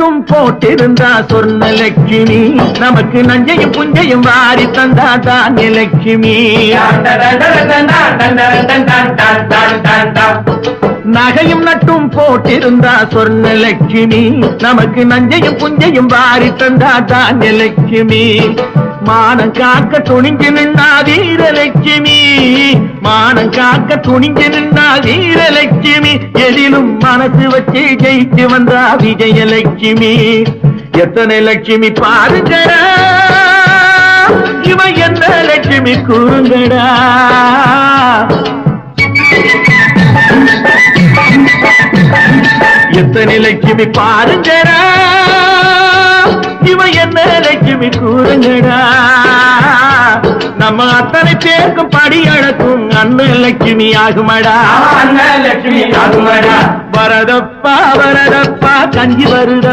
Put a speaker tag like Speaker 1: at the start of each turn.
Speaker 1: நட்டும் போட்டிருந்தா சொர்ண லட்சுமி நமக்கு நஞ்சையும் புஞ்சையும் வாரி தந்தா தானிய லட்சுமி நகையும் நட்டும் போட்டிருந்தா சொர்ண லட்சுமி நமக்கு நஞ்சையும் புஞ்சையும் வாரி தந்தா தானிய லட்சுமி மானம் காக்க துணிஞ்சு நின்னா வீரலட்சுமி மானம் காக்க துணிஞ்சு நின்னா வீரலட்சுமி எதிலும் மனசு வச்சு ஜெயிச்சு வந்தா விஜயலட்சுமி எத்தனை லட்சுமி பாருங்கடா இவ என்ன லட்சுமி கூறுங்கடா எத்தனை லட்சுமி பாருங்கடா இவ என்ன லட்சுமி கூறுங்கடா நம்ம அத்தனை பேருக்கும் படி அழக்கும் அண்ணன் லட்சுமி ஆகுமடா
Speaker 2: அண்ணன் லட்சுமி ஆகுமடா
Speaker 1: வரதப்பா வரதப்பா கஞ்சி வருதப்பா